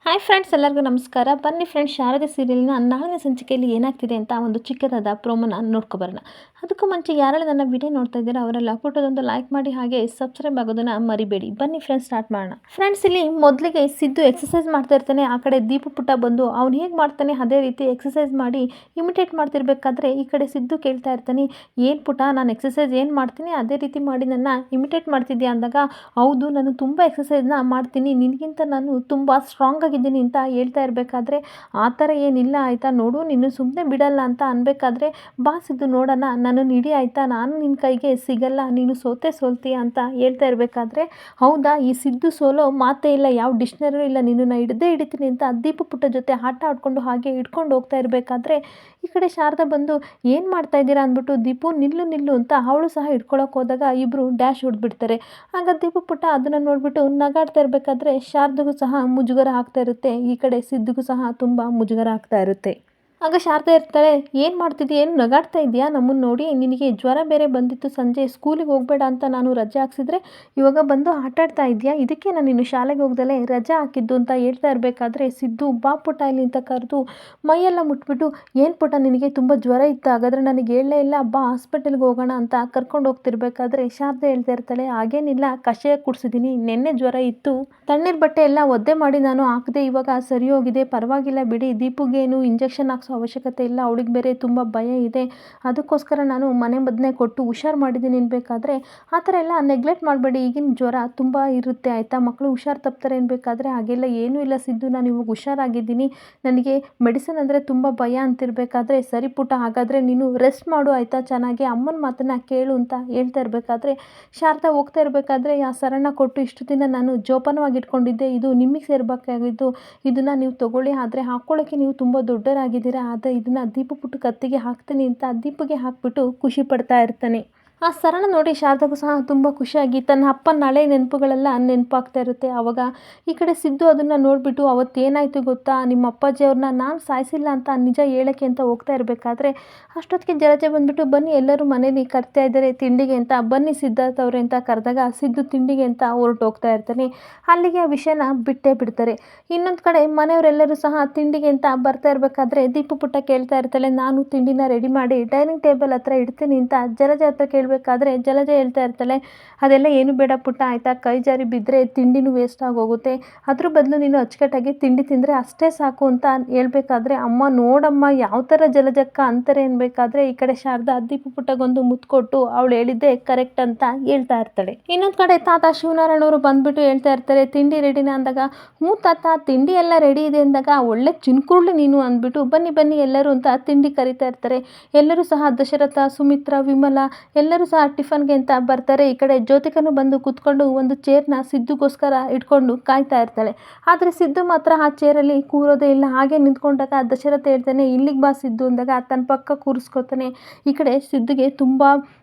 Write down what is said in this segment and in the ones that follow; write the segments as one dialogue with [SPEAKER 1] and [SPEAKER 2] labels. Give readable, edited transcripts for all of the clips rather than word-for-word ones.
[SPEAKER 1] Hi friends, ಎಲ್ಲರಿಗೂ ನಮಸ್ಕಾರ. ಬನ್ನಿ ಫ್ರೆಂಡ್ಸ್, ಶಾರದೆ ಸೀರಿಯಲ್ನ ನಾಳಿನ ಸಂಚಿಕೆಯಲ್ಲಿ ಏನಾಗ್ತಿದೆ ಅಂತ ಒಂದು ಚಿಕ್ಕದಾದ ಪ್ರೋಮೋನ ನೋಡ್ಕೊಬರೋಣ. ಅದಕ್ಕೂ ಮುಂಚೆ ಯಾರೆಲ್ಲ ನನ್ನ ವಿಡಿಯೋ ನೋಡ್ತಾ ಇದ್ದೀರಾ ಅವರೆಲ್ಲ ಫೋಟೋದೊಂದು ಲೈಕ್ ಮಾಡಿ, ಹಾಗೆ ಸಬ್ಸ್ಕ್ರೈಬ್ ಆಗೋದನ್ನು ಮರಿಬೇಡಿ. ಬನ್ನಿ ಫ್ರೆಂಡ್ಸ್, ಸ್ಟಾರ್ಟ್ ಮಾಡೋಣ. ಫ್ರೆಂಡ್ಸ್, ಇಲ್ಲಿ ಮೊದಲಿಗೆ ಸಿದ್ದು ಎಕ್ಸಸೈಸ್ ಮಾಡ್ತಾ ಇರ್ತಾನೆ. ಆ ಕಡೆ ದೀಪು ಪುಟ್ಟ ಬಂದು ಅವ್ನು ಹೇಗೆ ಮಾಡ್ತಾನೆ ಅದೇ ರೀತಿ ಎಕ್ಸಸೈಸ್ ಮಾಡಿ ಇಮಿಟೇಟ್ ಮಾಡ್ತಿರ್ಬೇಕಾದ್ರೆ ಈ ಕಡೆ ಸಿದ್ದು ಕೇಳ್ತಾ ಇರ್ತಾನೆ, ಏನು ಪುಟ್ಟ, ನಾನು ಎಕ್ಸಸೈಸ್ ಏನು ಮಾಡ್ತೀನಿ ಅದೇ ರೀತಿ ಮಾಡಿ ನನ್ನ ಇಮಿಟೇಟ್ ಮಾಡ್ತಿದ್ಯಾ ಅಂದಾಗ, ಹೌದು ನಾನು ತುಂಬ ಎಕ್ಸಸೈಸ್ನ ಮಾಡ್ತೀನಿ, ನಿನಗಿಂತ ನಾನು ತುಂಬ ಸ್ಟ್ರಾಂಗ್ ಆಗಿದ್ದೀನಿ ಅಂತ ಹೇಳ್ತಾ ಇರಬೇಕಾದ್ರೆ, ಆ ಥರ ಏನಿಲ್ಲ ಆಯಿತಾ, ನೋಡು ನೀನು ಸುಮ್ಮನೆ ಬಿಡಲ್ಲ ಅಂತ ಅನ್ಬೇಕಾದ್ರೆ, ಬಾ ಸಿದ್ದು ನೋಡೋಣ, ನನ್ನನ್ನು ಹಿಡಿ ಆಯಿತಾ, ನಾನು ನಿನ್ನ ಕೈಗೆ ಸಿಗಲ್ಲ, ನೀನು ಸೋಲ್ತೀಯ ಅಂತ ಹೇಳ್ತಾ ಇರಬೇಕಾದ್ರೆ, ಹೌದಾ ಈ ಸಿದ್ದು ಸೋಲೋ ಮಾತೇ ಇಲ್ಲ, ಯಾವ ಡಿಕ್ಷನರಿ ಇಲ್ಲ, ನಿನ್ನನ್ನು ಹಿಡಿತೀನಿ ಅಂತ ದೀಪು ಪುಟ್ಟ ಜೊತೆ ಆಟ ಆಡ್ಕೊಂಡು ಹಾಗೆ ಹಿಡ್ಕೊಂಡು ಹೋಗ್ತಾ ಇರಬೇಕಾದ್ರೆ, ಈ ಕಡೆ ಶಾರದಾ ಬಂದು ಏನು ಮಾಡ್ತಾ ಇದ್ದೀರಾ ಅಂದ್ಬಿಟ್ಟು, ದೀಪು ನಿಲ್ಲು ಅಂತ ಅವಳು ಸಹ ಹಿಡ್ಕೊಳಕ್ಕೆ ಹೋದಾಗ ಇಬ್ಬರು ಡ್ಯಾಶ್ ಹೊಡೆದ್ಬಿಡ್ತಾರೆ. ಆಗ ದೀಪು ಪುಟ್ಟ ಅದನ್ನು ನೋಡಿಬಿಟ್ಟು ನಗಾಡ್ತಾ ಇರಬೇಕಾದ್ರೆ ಶಾರದಗೂ ಸಹ ಮುಜುಗರ ಆಗ್ತಾ ಇರುತ್ತೆ. ಈ ಕಡೆ ಸಿದ್ದುಗೂ ಸಹ ತುಂಬ ಮುಜುಗರ ಆಗ್ತಾ ಇರುತ್ತೆ. ಆಗ ಶಾರದಾ ಇರ್ತಾಳೆ, ಏನು ಮಾಡ್ತಿದ್ದೀಯ, ಏನು ನಗಾಡ್ತಾ ಇದೆಯಾ ನಮ್ಮನ್ನು ನೋಡಿ, ನಿನಗೆ ಜ್ವರ ಬೇರೆ ಬಂದಿತ್ತು, ಸಂಜೆ ಸ್ಕೂಲಿಗೆ ಹೋಗಬೇಡ ಅಂತ ನಾನು ರಜೆ ಹಾಕ್ಸಿದ್ರೆ ಇವಾಗ ಬಂದು ಆಟಾಡ್ತಾ ಇದೆಯಾ, ಇದಕ್ಕೆ ನಾನು ಇನ್ನು ಶಾಲೆಗೆ ಹೋಗ್ದಲೇ ರಜೆ ಹಾಕಿದ್ದು ಅಂತ ಹೇಳ್ತಾ ಇರಬೇಕಾದ್ರೆ, ಸಿದ್ದು ಬಾ ಪುಟ್ಟ ಇಲ್ಲಿ ಅಂತ ಕರೆದು ಮೈಯೆಲ್ಲ ಮುಟ್ಬಿಟ್ಟು, ಏನು ಪುಟ್ಟ ನಿನಗೆ ತುಂಬ ಜ್ವರ ಇತ್ತು, ಹಾಗಾದರೆ ನನಗೆ ಹೇಳಲೇ ಇಲ್ಲ, ಬಾ ಹಾಸ್ಪಿಟಲ್ಗೆ ಹೋಗೋಣ ಅಂತ ಕರ್ಕೊಂಡು ಹೋಗ್ತಿರ್ಬೇಕಾದ್ರೆ ಶಾರದಾ ಹೇಳ್ತಾ ಇರ್ತಾಳೆ, ಹಾಗೇನಿಲ್ಲ, ಕಷಾಯ ಕುಡಿಸಿದ್ದೀನಿ, ನೆನ್ನೆ ಜ್ವರ ಇತ್ತು, ತಣ್ಣೀರು ಬಟ್ಟೆ ಎಲ್ಲ ಒದ್ದೆ ಮಾಡಿ ನಾನು ಹಾಕಿದೆ, ಇವಾಗ ಸರಿ ಹೋಗಿದೆ, ಪರವಾಗಿಲ್ಲ ಬಿಡಿ, ದೀಪುಗೇನು ಇಂಜೆಕ್ಷನ್ ಹಾಕ್ಸೋ ಅವಶ್ಯಕತೆ ಇಲ್ಲ, ಅವಳಿಗೆ ಬೇರೆ ತುಂಬ ಭಯ ಇದೆ, ಅದಕ್ಕೋಸ್ಕರ ನಾನು ಮನೆ ಮದ್ದನ್ನೇ ಕೊಟ್ಟು ಹುಷಾರು ಮಾಡಿದ್ದೀನಿ ಅನ್ಬೇಕಾದ್ರೆ, ಆ ಥರ ಎಲ್ಲ ನೆಗ್ಲೆಕ್ಟ್ ಮಾಡಬೇಡಿ, ಈಗಿನ ಜ್ವರ ತುಂಬ ಇರುತ್ತೆ ಆಯಿತಾ, ಮಕ್ಕಳು ಹುಷಾರು ತಪ್ತಾರೆ ಅನ್ಬೇಕಾದ್ರೆ, ಹಾಗೆಲ್ಲ ಏನೂ ಇಲ್ಲ ಸಿದ್ದು, ನಾನು ಇವಾಗ ಹುಷಾರಾಗಿದ್ದೀನಿ, ನನಗೆ ಮೆಡಿಸಿನ್ ಅಂದರೆ ತುಂಬ ಭಯ ಅಂತಿರಬೇಕಾದ್ರೆ, ಸರಿ ಪುಟ್ಟ ಹಾಗಾದರೆ ನೀನು ರೆಸ್ಟ್ ಮಾಡು ಆಯಿತಾ, ಚೆನ್ನಾಗಿ ಅಮ್ಮನ ಮಾತನ್ನು ಕೇಳು ಅಂತ ಹೇಳ್ತಾ ಇರಬೇಕಾದ್ರೆ, ಶಾರದಾ ಹೋಗ್ತಾ ಇರಬೇಕಾದ್ರೆ ಆ ಸರನ ಕೊಟ್ಟು, ಇಷ್ಟು ದಿನ ನಾನು ಜೋಪಾನವಾಗಿ ಇಟ್ಕೊಂಡಿದ್ದೆ, ಇದು ನಿಮಗೆ ಸೇರಬೇಕಾಗಿದ್ದು, ಇದನ್ನು ನೀವು ತೊಗೊಳ್ಳಿ, ಆದರೆ ಹಾಕ್ಕೊಳ್ಳೋಕ್ಕೆ ನೀವು ತುಂಬ ದೊಡ್ಡವರಾಗಿದ್ದೀರಾ, ಆದರೆ ಇದನ್ನು ದೀಪು ಪುಟ್ಟು ಕತ್ತಿಗೆ ಹಾಕ್ತೀನಿ ಅಂತ ದೀಪಿಗೆ ಹಾಕ್ಬಿಟ್ಟು ಖುಷಿ ಪಡ್ತಾ ಇರ್ತಾನೆ. ಆ ಸರನ ನೋಡಿ ಶಾರದಾಗೂ ಸಹ ತುಂಬ ಖುಷಿಯಾಗಿ ತನ್ನ ಅಪ್ಪನ ಹಳೆ ನೆನಪುಗಳೆಲ್ಲ ನೆನಪಾಗ್ತಾ ಇರುತ್ತೆ. ಆವಾಗ ಈ ಕಡೆ ಸಿದ್ದು ಅದನ್ನು ನೋಡಿಬಿಟ್ಟು, ಅವತ್ತೇನಾಯಿತು ಗೊತ್ತಾ, ನಿಮ್ಮ ಅಪ್ಪಾಜಿ ಅವ್ರನ್ನ ನಾನು ಸಾಯಿಸಿಲ್ಲ ಅಂತ ನಿಜ ಹೇಳೋಕ್ಕೆ ಅಂತ ಹೋಗ್ತಾ ಇರಬೇಕಾದ್ರೆ, ಅಷ್ಟೊತ್ತಿಗೆ ಜಲಜೆ ಬಂದುಬಿಟ್ಟು, ಬನ್ನಿ ಎಲ್ಲರೂ ಮನೇಲಿ ಕರ್ತಾ ಇದ್ದಾರೆ ತಿಂಡಿಗೆ ಅಂತ, ಬನ್ನಿ ಸಿದ್ಧಾರ್ಥ ಅವ್ರೆ ಅಂತ ಕರೆದಾಗ ಸಿದ್ದು ತಿಂಡಿಗೆ ಅಂತ ಹೊರಟೋಗ್ತಾ ಇರ್ತಾನೆ. ಅಲ್ಲಿಗೆ ಆ ವಿಷಯನ ಬಿಟ್ಟೇ ಬಿಡ್ತಾರೆ. ಇನ್ನೊಂದು ಕಡೆ ಮನೆಯವರೆಲ್ಲರೂ ಸಹ ತಿಂಡಿಗೆ ಅಂತ ಬರ್ತಾ ಇರಬೇಕಾದ್ರೆ ದೀಪು ಪುಟ್ಟ ಕೇಳ್ತಾ ಇರ್ತಾಳೆ, ನಾನು ತಿಂಡಿನ ರೆಡಿ ಮಾಡಿ ಡೈನಿಂಗ್ ಟೇಬಲ್ ಹತ್ರ ಇಡ್ತೀನಿ ಅಂತ ಜಲಜೆ ಹತ್ರ ಕೇಳಬೇಕಾದ್ರೆ ಜಲಜೆ ಹೇಳ್ತಾ ಇರ್ತಾಳೆ, ಅದೆಲ್ಲ ಏನು ಬೇಡ ಪುಟ್ಟ ಆಯಿತಾ, ಕೈ ಜಾರಿ ಬಿದ್ದರೆ ತಿಂಡಿನೂ ವೇಸ್ಟ್ ಆಗೋಗುತ್ತೆ, ಅದ್ರ ಬದಲು ನೀನು ಅಚ್ಚುಕಟ್ಟಾಗಿ ತಿಂಡಿ ತಿಂದರೆ ಅಷ್ಟೇ ಸಾಕು ಅಂತ ಹೇಳ್ಬೇಕಾದ್ರೆ, ಅಮ್ಮ ನೋಡಮ್ಮ ಯಾವ ಥರ ಜಲಜಕ್ಕ ಅಂತಾರೆ ಅನ್ಬೇಕಾದ್ರೆ, ಈ ಕಡೆ ಶಾರದಾ ದೀಪು ಪುಟ್ಟಗೊಂದು ಮುತ್ಕೊಟ್ಟು ಅವಳು ಹೇಳಿದ್ದೆ ಕರೆಕ್ಟ್ ಅಂತ ಹೇಳ್ತಾ ಇರ್ತಾಳೆ. ಇನ್ನೊಂದು ಕಡೆ ತಾತ ಶಿವನಾರಾಯಣ ಅವರು ಬಂದ್ಬಿಟ್ಟು ಹೇಳ್ತಾ ಇರ್ತಾರೆ, ತಿಂಡಿ ರೆಡಿನ ಅಂದಾಗ, ಹ್ಞೂ ತಾತ ತಿಂಡಿ ಎಲ್ಲ ರೆಡಿ ಇದೆ ಅಂದಾಗ, ಒಳ್ಳೆ ಚಿನ್ಕುರುಳಿ ನೀನು ಅಂದ್ಬಿಟ್ಟು, ಬನ್ನಿ ಎಲ್ಲರೂ ಅಂತ ತಿಂಡಿ ಕರಿತಾ ಇರ್ತಾರೆ. ಎಲ್ಲರೂ ಸಹ ದಶರಥ, ಸುಮಿತ್ರಾ, ವಿಮಲಾ ಎಲ್ಲರೂ ಸಹ ಟಿಫನ್ಗೆ ಅಂತ ಬರ್ತಾರೆ. ಈ ಕಡೆ ಜ್ಯೋತಿಕನು ಬಂದು ಕೂತ್ಕೊಂಡು ಒಂದು ಚೇರ್ನ ಸಿದ್ದುಗೋಸ್ಕರ ಇಟ್ಕೊಂಡು ಕಾಯ್ತಾ ಇರ್ತಾಳೆ. ಆದರೆ ಸಿದ್ದು ಮಾತ್ರ ಆ ಚೇರಲ್ಲಿ ಕೂರೋದೇ ಇಲ್ಲ. ಹಾಗೆ ನಿಂತ್ಕೊಂಡಾಗ ದಶರಥ ಹೇಳ್ತಾನೆ, ಇಲ್ಲಿಗೆ ಬಾ ಸಿದ್ದು ಅಂದಾಗ ತನ್ನ ಪಕ್ಕ ಕೂರಿಸ್ಕೊತಾನೆ. ಈ ಕಡೆ ಸಿದ್ದುಗೆ ತುಂಬ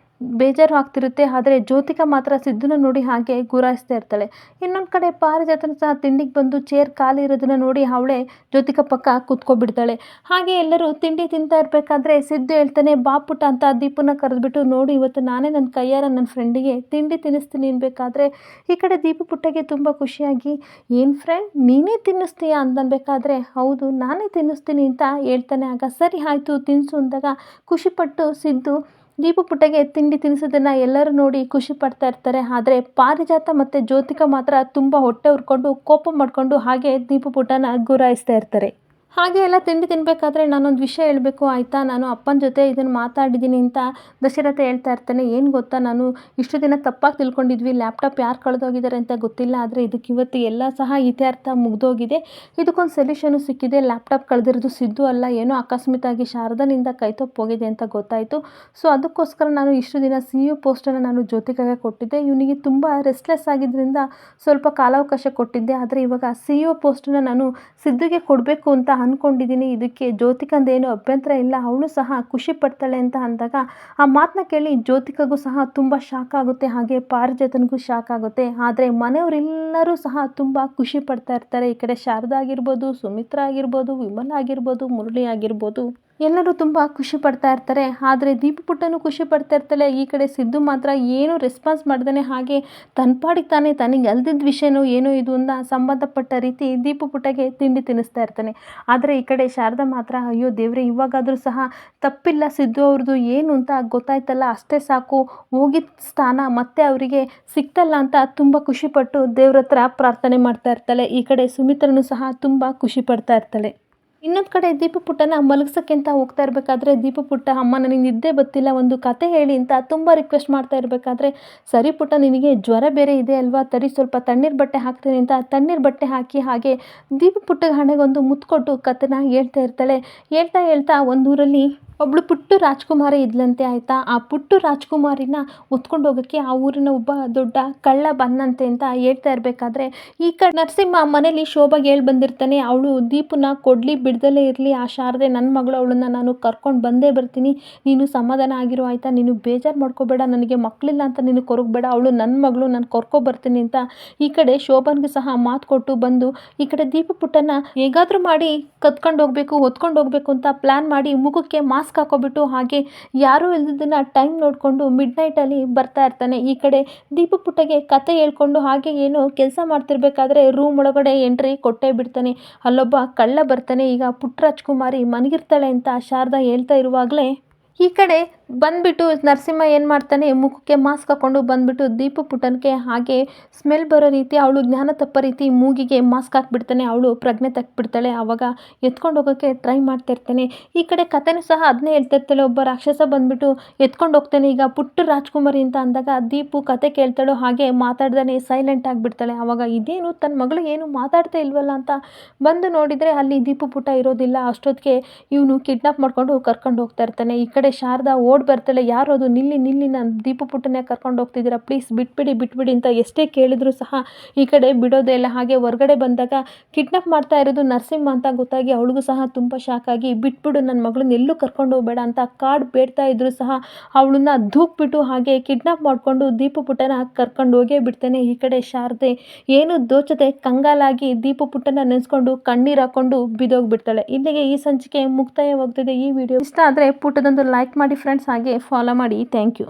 [SPEAKER 1] ಬೇಜಾರು ಆಗ್ತಿರುತ್ತೆ. ಆದರೆ ಜ್ಯೋತಿಕಾ ಮಾತ್ರ ಸಿದ್ದುನ ನೋಡಿ ಹಾಗೆ ಗುರಾಯಿಸ್ತಾ ಇರ್ತಾಳೆ. ಇನ್ನೊಂದು ಕಡೆ ಪಾರಿಜಾತನ ಸಹ ತಿಂಡಿಗೆ ಬಂದು ಚೇರ್ ಖಾಲಿ ಇರೋದನ್ನ ನೋಡಿ ಅವಳೇ ಜ್ಯೋತಿಕಾ ಪಕ್ಕ ಕೂತ್ಕೊಬಿಡ್ತಾಳೆ. ಹಾಗೆ ಎಲ್ಲರೂ ತಿಂಡಿ ತಿಂತಾ ಇರಬೇಕಾದ್ರೆ ಸಿದ್ದು ಹೇಳ್ತಾನೆ, ಬಾ ಪುಟ್ಟ ಅಂತ ದೀಪನ ಕರೆದ್ಬಿಟ್ಟು, ನೋಡು ಇವತ್ತು ನಾನೇ ನನ್ನ ಕೈಯಾರ ನನ್ನ ಫ್ರೆಂಡಿಗೆ ತಿಂಡಿ ತಿನ್ನಿಸ್ತೀನಿ ಅನ್ಬೇಕಾದ್ರೆ, ಈ ಕಡೆ ದೀಪು ಪುಟ್ಟಗೆ ತುಂಬ ಖುಷಿಯಾಗಿ, ಏನು ಫ್ರೆಂಡ್ ನೀನೇ ತಿನ್ನಿಸ್ತೀಯಾ ಅಂತನ್ಬೇಕಾದ್ರೆ, ಹೌದು ನಾನೇ ತಿನ್ನಿಸ್ತೀನಿ ಅಂತ ಹೇಳ್ತಾನೆ. ಆಗ ಸರಿ ಆಯಿತು ತಿನ್ನಿಸು ಅಂದಾಗ ಖುಷಿಪಟ್ಟು ಸಿದ್ದು ದೀಪು ಪುಟ್ಟಗೆ ತಿಂಡಿ ತಿನ್ನಿಸೋದನ್ನು ಎಲ್ಲರೂ ನೋಡಿ ಖುಷಿ ಪಡ್ತಾ ಇರ್ತಾರೆ. ಆದರೆ ಪಾರಿಜಾತ ಮತ್ತು ಜ್ಯೋತಿಕಾ ಮಾತ್ರ ತುಂಬ ಹೊಟ್ಟೆ ಉರ್ಕೊಂಡು ಕೋಪ ಮಾಡಿಕೊಂಡು ಹಾಗೆ ದೀಪು ಪುಟ್ಟನ ಗುರಾಯಿಸ್ತಾ ಇರ್ತಾರೆ. ಹಾಗೆ ಎಲ್ಲ ತಿಂಡಿ ತಿನ್ನಬೇಕಾದ್ರೆ ನಾನೊಂದು ವಿಷಯ ಹೇಳಬೇಕು ಆಯಿತಾ, ನಾನು ಅಪ್ಪನ ಜೊತೆ ಇದನ್ನು ಮಾತಾಡಿದ್ದೀನಿ ಅಂತ ದಶರಥ ಹೇಳ್ತಾ ಇರ್ತಾನೆ. ಏನು ಗೊತ್ತಾ, ನಾನು ಇಷ್ಟು ದಿನ ತಪ್ಪಾಗಿ ತಿಳ್ಕೊಂಡಿದ್ವಿ, ಲ್ಯಾಪ್ಟಾಪ್ ಯಾರು ಕಳೆದೋಗಿದ್ದಾರೆ ಅಂತ ಗೊತ್ತಿಲ್ಲ, ಆದರೆ ಇದಕ್ಕೆ ಇವತ್ತು ಎಲ್ಲ ಸಹ ಇತ್ಯರ್ಥ ಮುಗಿದೋಗಿದೆ, ಇದಕ್ಕೊಂದು ಸೊಲ್ಯೂಷನು ಸಿಕ್ಕಿದೆ, ಲ್ಯಾಪ್ಟಾಪ್ ಕಳೆದಿರೋದು ಸಿದ್ದು ಅಲ್ಲ, ಏನೋ ಅಕಸ್ಮಾತಾಗಿ ಶಾರದನಿಂದ ಕೈತಪ್ಪೋಗಿದೆ ಅಂತ ಗೊತ್ತಾಯಿತು. ಸೊ ಅದಕ್ಕೋಸ್ಕರ ನಾನು ಇಷ್ಟು ದಿನ CEO ಪೋಸ್ಟನ್ನು ನಾನು ಜ್ಯೋತಿಕಾಗೆ ಕೊಟ್ಟಿದ್ದೆ, ಇವನಿಗೆ ತುಂಬ ರೆಸ್ಟ್ಲೆಸ್ ಆಗಿದ್ದರಿಂದ ಸ್ವಲ್ಪ ಕಾಲಾವಕಾಶ ಕೊಟ್ಟಿದ್ದೆ, ಆದರೆ ಇವಾಗ CEO ಪೋಸ್ಟನ್ನು ನಾನು ಸಿದ್ದುಗೆ ಕೊಡಬೇಕು ಅಂತ ಅಂದ್ಕೊಂಡಿದ್ದೀನಿ, ಇದಕ್ಕೆ ಜ್ಯೋತಿಕಂದೇನು ಅಭ್ಯಂತರ ಇಲ್ಲ, ಅವಳು ಸಹ ಖುಷಿ ಪಡ್ತಾಳೆ ಅಂತ ಅಂದಾಗ, ಆ ಮಾತನ್ನ ಕೇಳಿ ಜ್ಯೋತಿಕಗೂ ಸಹ ತುಂಬ ಶಾಕ್ ಆಗುತ್ತೆ, ಹಾಗೆ ಪಾರಿಜಾತನಿಗೂ ಶಾಕ್ ಆಗುತ್ತೆ. ಆದರೆ ಮನೆಯವರೆಲ್ಲರೂ ಸಹ ತುಂಬ ಖುಷಿ ಪಡ್ತಾ ಇರ್ತಾರೆ. ಈ ಕಡೆ ಶಾರದಾ ಆಗಿರ್ಬೋದು, ಸುಮಿತ್ರಾ ಆಗಿರ್ಬೋದು, ವಿಮಲಾ ಆಗಿರ್ಬೋದು, ಮುರಳಿ ಆಗಿರ್ಬೋದು. ಎಲ್ಲರೂ ತುಂಬ ಖುಷಿ ಪಡ್ತಾ ಇರ್ತಾರೆ. ಆದರೆ ದೀಪು ಪುಟ್ಟನೂ ಖುಷಿ ಪಡ್ತಾ ಇರ್ತಾಳೆ. ಈ ಕಡೆ ಸಿದ್ದು ಮಾತ್ರ ಏನೂ ರೆಸ್ಪಾನ್ಸ್ ಮಾಡ್ದೇ ಹಾಗೆ ತನ್ನ ಪಾಡಿಗೆ ತಾನೇ ತನಗೆ ಅಲ್ದಿದ್ದ ವಿಷಯನೋ ಏನೋ ಇದು ಅಂತ ಸಂಬಂಧಪಟ್ಟ ರೀತಿ ದೀಪು ಪುಟ್ಟಗೆ ತಿಂಡಿ ತಿನ್ನಿಸ್ತಾ ಇರ್ತಾನೆ. ಆದರೆ ಈ ಕಡೆ ಶಾರದಾ ಮಾತ್ರ ಅಯ್ಯೋ ದೇವ್ರೆ, ಇವಾಗಾದರೂ ಸಹ ತಪ್ಪಿಲ್ಲ ಸಿದ್ದು ಅವ್ರದ್ದು ಏನು ಅಂತ ಗೊತ್ತಾಯ್ತಲ್ಲ, ಅಷ್ಟೇ ಸಾಕು, ಹೋಗಿದ್ದ ಸ್ಥಾನ ಮತ್ತೆ ಅವರಿಗೆ ಸಿಕ್ತಲ್ಲ ಅಂತ ತುಂಬ ಖುಷಿಪಟ್ಟು ದೇವ್ರ ಹತ್ರ ಪ್ರಾರ್ಥನೆ ಮಾಡ್ತಾ ಇರ್ತಾಳೆ. ಈ ಕಡೆ ಸುಮಿತ್ರನು ಸಹ ತುಂಬ ಖುಷಿ ಪಡ್ತಾ ಇರ್ತಾಳೆ. ಇನ್ನೊಂದು ಕಡೆ ದೀಪು ಪುಟ್ಟನ ಮಲಗಿಸೋಕ್ಕೆ ಅಂತ ಹೋಗ್ತಾ ಇರಬೇಕಾದ್ರೆ ದೀಪು ಪುಟ್ಟ ಅಮ್ಮ ನನಗೆ ನಿದ್ದೆ ಗೊತ್ತಿಲ್ಲ, ಒಂದು ಕತೆ ಹೇಳಿ ಅಂತ ತುಂಬ ರಿಕ್ವೆಸ್ಟ್ ಮಾಡ್ತಾ ಇರಬೇಕಾದ್ರೆ, ಸರಿ ಪುಟ್ಟ ನಿನಗೆ ಜ್ವರ ಬೇರೆ ಇದೆ ಅಲ್ವಾ, ತಡಿ ಸ್ವಲ್ಪ ತಣ್ಣೀರು ಬಟ್ಟೆ ಹಾಕ್ತೀನಿ ಅಂತ ತಣ್ಣೀರು ಬಟ್ಟೆ ಹಾಕಿ ಹಾಗೆ ದೀಪು ಪುಟ್ಟಗೆ ಹಣೆಗೊಂದು ಮುತ್ತು ಕೊಟ್ಟು ಕತೆನ ಹೇಳ್ತಾ ಇರ್ತಾಳೆ. ಹೇಳ್ತಾ ಹೇಳ್ತಾ ಒಂದೂರಲ್ಲಿ ಒಬ್ಳು ಪುಟ್ಟು ರಾಜ್ಕುಮಾರಿ ಇದ್ಲಂತೆ ಆಯಿತಾ. ಆ ಪುಟ್ಟು ರಾಜ್ಕುಮಾರಿನ ಹೊತ್ಕೊಂಡು ಹೋಗೋಕ್ಕೆ ಆ ಊರಿನ ಒಬ್ಬ ದೊಡ್ಡ ಕಳ್ಳ ಬಂದಂತೆ ಅಂತ ಹೇಳ್ತಾ ಇರಬೇಕಾದ್ರೆ ಈ ಕಡೆ ನರಸಿಂಹ ಮನೇಲಿ ಶೋಭಾಗೆ ಹೇಳಿ ಬಂದಿರ್ತಾನೆ, ಅವಳು ದೀಪನ ಕೊಡಲಿ ಬಿಡ್ದಲೇ ಇರಲಿ, ಆ ಶಾರದೆ ನನ್ನ ಮಗಳು, ಅವಳನ್ನ ನಾನು ಕರ್ಕೊಂಡು ಬಂದೇ ಬರ್ತೀನಿ, ನೀನು ಸಮಾಧಾನ ಆಗಿರೋ ಆಯಿತಾ, ನೀನು ಬೇಜಾರು ಮಾಡ್ಕೋಬೇಡ, ನನಗೆ ಮಕ್ಕಳಿಲ್ಲ ಅಂತ ನೀನು ಕೊರಗಬೇಡ, ಅವಳು ನನ್ನ ಮಗಳು, ನಾನು ಕರ್ಕೊಬರ್ತೀನಿ ಅಂತ ಈ ಕಡೆ ಶೋಭನ್ಗೆ ಸಹ ಮಾತು ಕೊಟ್ಟು ಬಂದು ಈ ಕಡೆ ದೀಪು ಪುಟ್ಟನ ಹೇಗಾದರೂ ಮಾಡಿ ಕತ್ಕೊಂಡು ಹೋಗಬೇಕು, ಹೊತ್ಕೊಂಡು ಹೋಗಬೇಕು ಅಂತ ಪ್ಲ್ಯಾನ್ ಮಾಡಿ ಮುಖಕ್ಕೆ ಮಾಸ್ಕ್ ಹಾಕೋಬಿಟ್ಟು ಹಾಗೆ ಯಾರೂ ಇಲ್ದಿದ್ದನ್ನ ಟೈಮ್ ನೋಡಿಕೊಂಡು ಮಿಡ್ ನೈಟಲ್ಲಿ ಬರ್ತಾ ಇರ್ತಾನೆ. ಈ ಕಡೆ ದೀಪು ಪುಟ್ಟಗೆ ಕತೆ ಹೇಳ್ಕೊಂಡು ಹಾಗೆ ಏನೋ ಕೆಲಸ ಮಾಡ್ತಿರ್ಬೇಕಾದ್ರೆ ರೂಮ್ ಒಳಗಡೆ ಎಂಟ್ರಿ ಕೊಟ್ಟೇ ಬಿಡ್ತಾನೆ. ಅಲ್ಲೊಬ್ಬ ಕಳ್ಳ ಬರ್ತಾನೆ. ಈಗ ಪುಟ್ಟ ರಾಜ್ಕುಮಾರಿ ಮನಗಿರ್ತಾಳೆ ಅಂತ ಶಾರದಾ ಹೇಳ್ತಾ ಇರುವಾಗಲೇ ಈ ಕಡೆ ಬಂದ್ಬಿಟ್ಟು ನರಸಿಂಹ ಏನು ಮಾಡ್ತಾನೆ, ಮುಖಕ್ಕೆ ಮಾಸ್ಕ್ ಹಾಕ್ಕೊಂಡು ಬಂದ್ಬಿಟ್ಟು ದೀಪು ಪುಟ್ಟನಿಗೆ ಹಾಗೆ ಸ್ಮೆಲ್ ಬರೋ ರೀತಿ, ಅವಳು ಜ್ಞಾನ ತಪ್ಪೋ ರೀತಿ ಮೂಗಿಗೆ ಮಾಸ್ಕ್ ಹಾಕ್ಬಿಡ್ತಾನೆ. ಅವಳು ಪ್ರಜ್ಞೆ ತಕ್ಬಿಡ್ತಾಳೆ. ಆವಾಗ ಎತ್ಕೊಂಡು ಹೋಗೋಕ್ಕೆ ಟ್ರೈ ಮಾಡ್ತಾ ಇರ್ತಾನೆ. ಈ ಕಡೆ ಕತೆನೂ ಸಹ ಅದನ್ನೇ ಹೇಳ್ತಾ ಇರ್ತಾಳೆ, ಒಬ್ಬ ರಾಕ್ಷಸ ಬಂದ್ಬಿಟ್ಟು ಎತ್ಕೊಂಡು ಹೋಗ್ತಾನೆ ಈಗ ಪುಟ್ಟ ರಾಜ್ಕುಮಾರಿ ಅಂತ ಅಂದಾಗ ದೀಪು ಕತೆ ಕೇಳ್ತಾಳೋ ಹಾಗೆ ಮಾತಾಡ್ದಾನೆ ಸೈಲೆಂಟ್ ಆಗಿಬಿಡ್ತಾಳೆ. ಆವಾಗ ಇದೇನು ತನ್ನ ಮಗಳು ಏನು ಮಾತಾಡ್ತಾ ಇಲ್ವಲ್ಲ ಅಂತ ಬಂದು ನೋಡಿದರೆ ಅಲ್ಲಿ ದೀಪು ಪುಟ್ಟ ಇರೋದಿಲ್ಲ. ಅಷ್ಟೊತ್ತಿಗೆ ಇವನು ಕಿಡ್ನಾಪ್ ಮಾಡ್ಕೊಂಡು ಕರ್ಕೊಂಡು ಹೋಗ್ತಾ ಇರ್ತಾನೆ. ಈ ಕಡೆ ಶಾರದಾ ಓಡ್ ಬರ್ತಾಳೆ, ಯಾರು ಅದು, ನಿಲ್ಲಿ ನಿಲ್ಲಿ, ನಾನು ದೀಪು ಪುಟ್ಟನೇ ಕರ್ಕೊಂಡು ಹೋಗ್ತಿದ್ದೀರಾ, ಪ್ಲೀಸ್ ಬಿಟ್ಬಿಡಿ ಅಂತ ಎಷ್ಟೇ ಕೇಳಿದ್ರು ಸಹ ಈ ಕಡೆ ಬಿಡೋದೇ ಇಲ್ಲ. ಹಾಗೆ ಹೊರಗಡೆ ಬಂದಾಗ ಕಿಡ್ನಾಪ್ ಮಾಡ್ತಾ ಇರೋದು ನರಸಿಂಹ ಅಂತ ಗೊತ್ತಾಗಿ ಅವಳಿಗೂ ಸಹ ತುಂಬ ಶಾಕ್ ಆಗಿ, ಬಿಟ್ಬಿಡು ನನ್ನ ಮಗಳನ್ನ ಎಲ್ಲೂ ಕರ್ಕೊಂಡು ಹೋಗಬೇಡ ಅಂತ ಕಾರ್ಡ್ ಬೇಡ್ತಾ ಇದ್ರು ಸಹ ಅವಳನ್ನ ಧೂಕ್ಬಿಟ್ಟು ಹಾಗೆ ಕಿಡ್ನಾಪ್ ಮಾಡಿಕೊಂಡು ದೀಪು ಪುಟ್ಟನ ಕರ್ಕೊಂಡು ಹೋಗೇ ಬಿಡ್ತಾನೆ. ಈ ಕಡೆ ಶಾರದೆ ಏನು ದೋಚದೆ ಕಂಗಾಲಾಗಿ ದೀಪು ಪುಟ್ಟನ ನೆನೆಸ್ಕೊಂಡು ಕಣ್ಣೀರು ಹಾಕೊಂಡು ಬಿದ್ದೋಗ್ಬಿಡ್ತಾಳೆ. ಇಲ್ಲಿಗೆ ಈ ಸಂಚಿಕೆ ಮುಕ್ತಾಯವಾಗ್ತಿದೆ. ಈ ವಿಡಿಯೋ ಇಷ್ಟ ಆದರೆ ಪುಟ್ಟದೊಂದು ಲೈಕ್ ಮಾಡಿ ಫ್ರೆಂಡ್ಸ್, ಹಾಗೆ ಫಾಲೋ ಮಾಡಿ. Thank you.